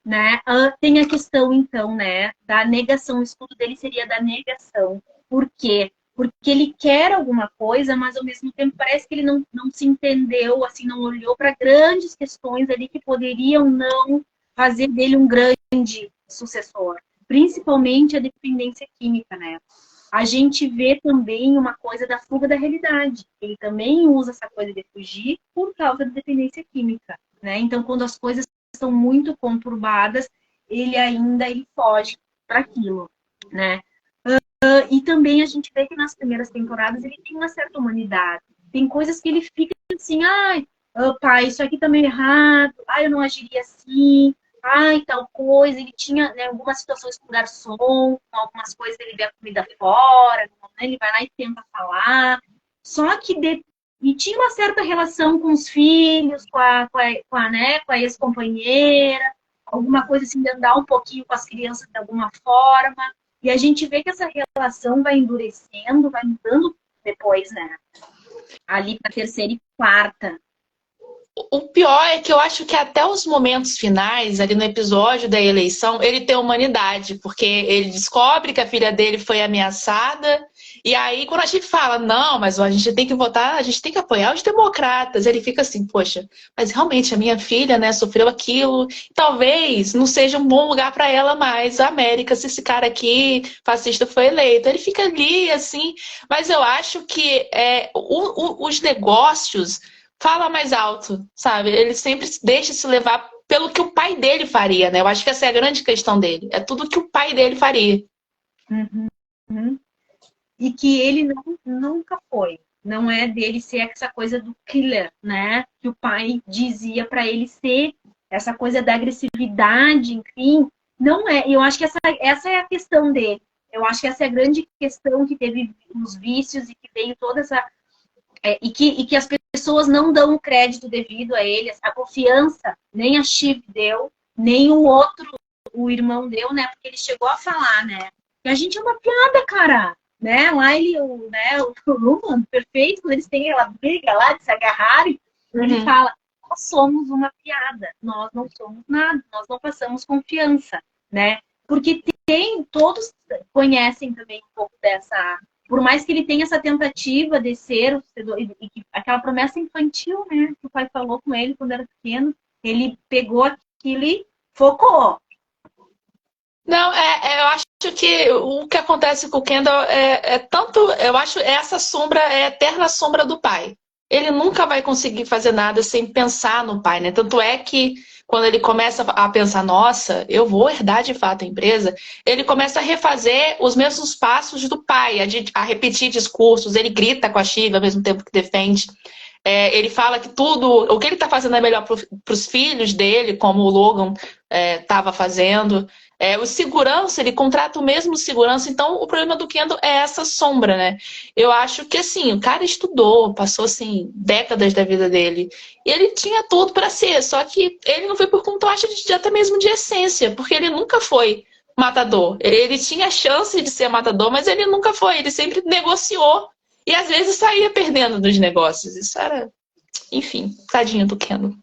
Né? Tem a questão, então, né, da negação. O estudo dele seria da negação. Por quê? Porque ele quer alguma coisa, mas ao mesmo tempo parece que ele não se entendeu, assim, não olhou para grandes questões ali que poderiam não fazer dele um grande sucessor. Principalmente a dependência química, né? A gente vê também uma coisa da fuga da realidade. Ele também usa essa coisa de fugir por causa da dependência química, né? Então, quando as coisas estão muito conturbadas, ele foge para aquilo, né? E também a gente vê que nas primeiras temporadas ele tem uma certa humanidade. Tem coisas que ele fica assim, ai, pai, isso aqui tá meio errado, ai, eu não agiria assim, ai, tal coisa. Ele tinha, né, algumas situações com o garçom, algumas coisas ele vê a comida fora, né, ele vai lá e tenta falar. Só que e tinha uma certa relação com os filhos, né, com a ex-companheira, alguma coisa assim, de andar um pouquinho com as crianças de alguma forma. E a gente vê que essa relação vai endurecendo, vai mudando depois, né? Ali para terceira e quarta. O pior é que eu acho que até os momentos finais, ali no episódio da eleição, ele tem humanidade, porque ele descobre que a filha dele foi ameaçada, e aí quando a gente fala, não, mas a gente tem que votar, a gente tem que apoiar os democratas, ele fica assim, poxa, mas realmente a minha filha, né, sofreu aquilo, talvez não seja um bom lugar para ela mais, a América, se esse cara aqui, fascista, foi eleito. Ele fica ali, assim, mas eu acho que os negócios fala mais alto, sabe? Ele sempre deixa se levar pelo que o pai dele faria, né? Eu acho que essa é a grande questão dele. É tudo que o pai dele faria. Uhum. E que ele nunca foi. Não é dele ser essa coisa do killer, né? Que o pai dizia para ele ser, essa coisa da agressividade, enfim. Não é. Eu acho que essa é a questão dele. Eu acho que essa é a grande questão que teve os vícios e que veio toda essa. E que as pessoas não dão o crédito devido a ele, a confiança, nem a Shiv deu, nem o outro, o irmão deu, né? Porque ele chegou a falar, né? Que a gente é uma piada, cara. Né? Lá ele, o Luman, perfeito, quando eles têm aquela briga lá de se agarrarem, ele fala, nós somos uma piada, nós não somos nada, nós não passamos confiança, né? Porque todos conhecem também um pouco dessa, por mais que ele tenha essa tentativa de ser aquela promessa infantil, né, que o pai falou com ele quando era pequeno, ele pegou aquilo e focou. Não, eu acho que o que acontece com o Kendall tanto, eu acho essa sombra é a eterna sombra do pai. Ele nunca vai conseguir fazer nada sem pensar no pai, né? Tanto é que quando ele começa a pensar, nossa, eu vou herdar de fato a empresa, ele começa a refazer os mesmos passos do pai, a repetir discursos, ele grita com a Shiva ao mesmo tempo que defende. Ele fala que o que ele está fazendo é melhor para os filhos dele, como o Logan estava fazendo. O segurança, ele contrata o mesmo segurança, então o problema do Kendall é essa sombra, né? Eu acho que, assim, o cara estudou, passou, assim, décadas da vida dele, e ele tinha tudo para ser, só que ele não foi por conta, eu acho, até mesmo de essência, porque ele nunca foi matador. Ele tinha chance de ser matador, mas ele nunca foi, ele sempre negociou, e às vezes saía perdendo dos negócios. Isso era, enfim, tadinho do Kendall.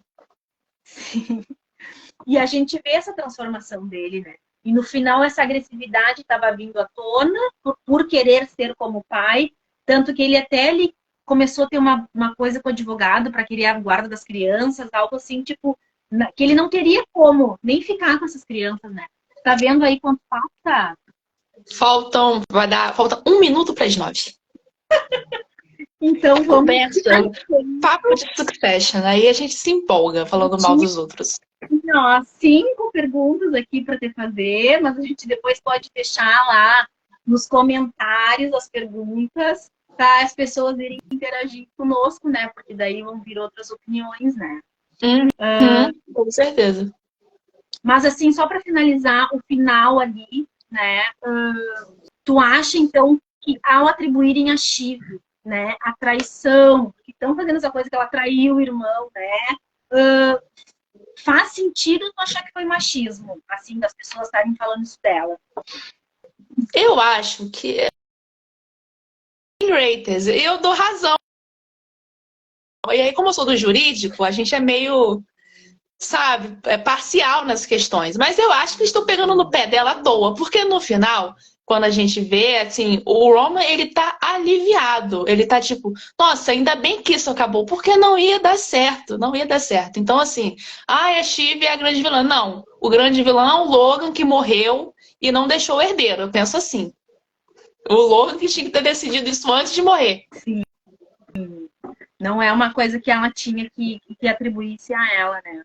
E a gente vê essa transformação dele, né? E no final essa agressividade estava vindo à tona por querer ser como o pai, tanto que ele começou a ter uma coisa com o advogado para querer a guarda das crianças, algo assim, tipo, que ele não teria como nem ficar com essas crianças, né? Tá vendo aí quanto falta? Faltam 1 minuto para as 9. Então vamos. Papo de Succession, aí a gente se empolga falando mal dos outros. Ó, 5 perguntas aqui para te fazer, mas a gente depois pode deixar lá nos comentários as perguntas para as pessoas irem interagir conosco, né? Porque daí vão vir outras opiniões, né? Com certeza. Mas assim, só para finalizar o final ali, né? Tu acha então que ao atribuírem a Shiv, né, a traição, que estão fazendo essa coisa que ela traiu o irmão, né? Faz sentido tu achar que foi machismo, assim, das pessoas estarem falando isso dela? Eu acho que eu dou razão. E aí, como eu sou do jurídico, a gente é meio sabe, parcial nas questões. Mas eu acho que estão pegando no pé dela à toa, porque no final, quando a gente vê, assim, o Roman, ele tá aliviado. Ele tá tipo, nossa, ainda bem que isso acabou, porque não ia dar certo, não ia dar certo. Então, assim, a Shiv é a grande vilã. Não, o grande vilão é o Logan, que morreu e não deixou o herdeiro. Eu penso assim. O Logan que tinha que ter decidido isso antes de morrer. Sim. Não é uma coisa que ela tinha que atribuísse a ela, né?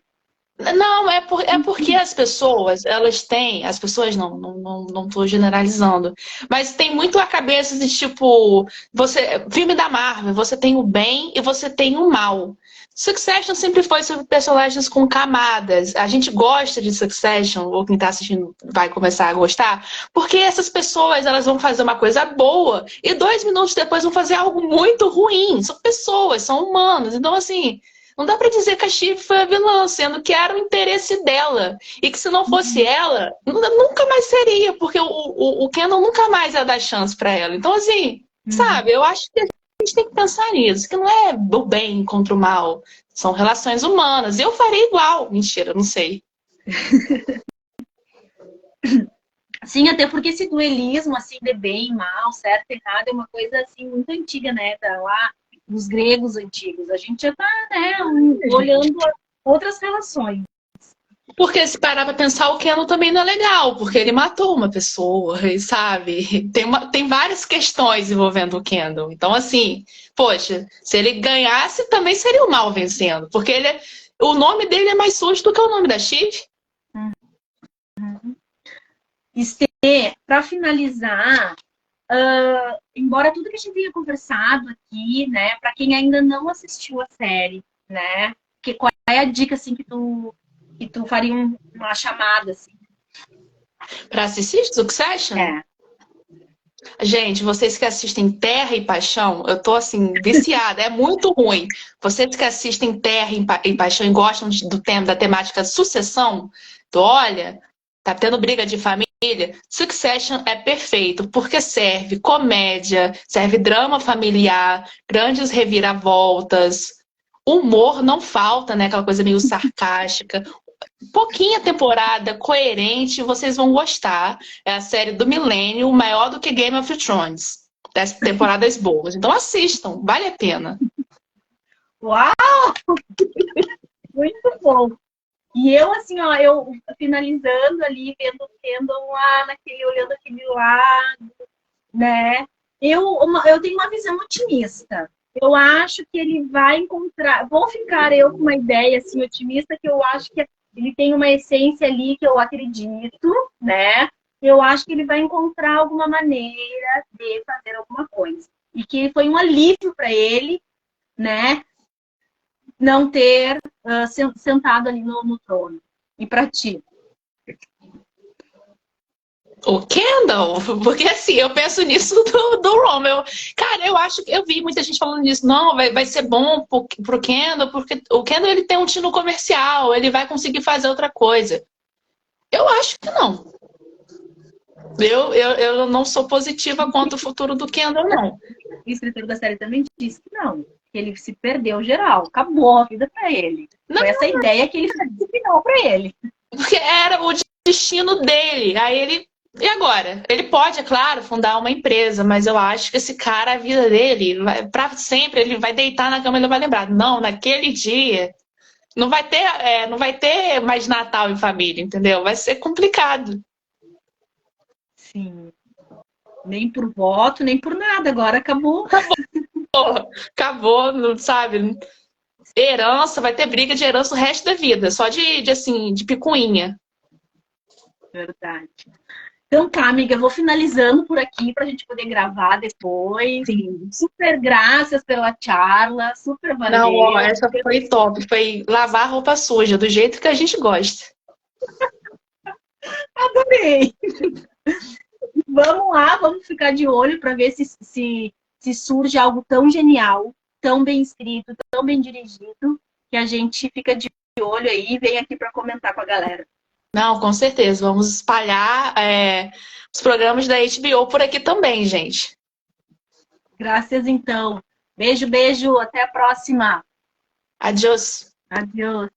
Não, é porque as pessoas, elas têm, as pessoas não tô generalizando, mas tem muito a cabeça de tipo, filme da Marvel, você tem o bem e você tem o mal. Succession sempre foi sobre personagens com camadas. A gente gosta de Succession, ou quem tá assistindo vai começar a gostar, porque essas pessoas, elas vão fazer uma coisa boa e 2 minutos depois vão fazer algo muito ruim. São pessoas, são humanos. Então, assim, não dá pra dizer que a Shiv foi a vilã, sendo que era o interesse dela. E que se não fosse ela, nunca mais seria, porque o Kendall nunca mais ia dar chance pra ela. Então, assim, sabe, eu acho que a gente tem que pensar nisso, que não é o bem contra o mal. São relações humanas. Eu faria igual. Mentira, não sei. Sim, até porque esse duelismo, assim, de bem e mal, certo e errado, é uma coisa, assim, muito antiga, né? Da lá dos gregos antigos. A gente já tá, né, olhando outras relações. Porque se parar pra pensar, o Kendall também não é legal, porque ele matou uma pessoa, e sabe? Tem várias questões envolvendo o Kendall. Então, assim, poxa, se ele ganhasse, também seria o mal vencendo. Porque o nome dele é mais sujo do que o nome da Shiv. Para finalizar, embora tudo que a gente tenha conversado aqui, né, para quem ainda não assistiu a série, né, qual é a dica assim que tu faria uma chamada assim? Para assistir Succession? É. Gente, vocês que assistem Terra e Paixão, eu tô assim, viciada, é muito ruim. Vocês que assistem Terra e Paixão e gostam do tema, da temática de sucessão, olha, tá tendo briga de família, Succession é perfeito, porque serve comédia, serve drama familiar, grandes reviravoltas, humor não falta, né? Aquela coisa meio sarcástica. Pouquinha temporada, coerente, vocês vão gostar. É a série do milênio, maior do que Game of Thrones. Das temporadas boas. Então assistam, vale a pena. Uau! Muito bom. E eu, assim, ó, eu finalizando ali, olhando aquele lado, né? Eu tenho uma visão otimista. Eu acho que ele vai encontrar. Vou ficar eu com uma ideia assim otimista, que eu acho que ele tem uma essência ali que eu acredito, né? Eu acho que ele vai encontrar alguma maneira de fazer alguma coisa. E que foi um alívio para ele, né? Não ter sentado ali no trono. E para ti? O Kendall, porque assim, eu penso nisso do Roman. Cara, eu acho que eu vi muita gente falando nisso. Não, vai ser bom pro Kendall, porque o Kendall ele tem um tino comercial, ele vai conseguir fazer outra coisa. Eu acho que não. Eu não sou positiva quanto ao futuro do Kendall, não. O escritor da série também disse que não. Que ele se perdeu geral. Acabou a vida pra ele. Não, foi essa ideia que ele fez no final pra ele. Porque era o destino dele. Aí ele... E agora? Ele pode, é claro, fundar uma empresa, mas eu acho que esse cara, a vida dele, pra sempre, ele vai deitar na cama e ele vai lembrar. Não, naquele dia... Não vai ter mais Natal em família, entendeu? Vai ser complicado. Sim. Nem por voto, nem por nada. Agora acabou. Acabou, não sabe? Herança, vai ter briga de herança o resto da vida. Só de picuinha. Verdade. Então tá, amiga, eu vou finalizando por aqui pra gente poder gravar depois. Sim. Super graças pela charla, super valeu. Não, ó, essa foi top. Foi lavar roupa suja, do jeito que a gente gosta. Adorei! Vamos lá, vamos ficar de olho para ver se surge algo tão genial, tão bem escrito, tão bem dirigido, que a gente fica de olho aí e vem aqui para comentar com a galera. Não, com certeza. Vamos espalhar os programas da HBO por aqui também, gente. Graças, então. Beijo, beijo. Até a próxima. Adiós. Adiós.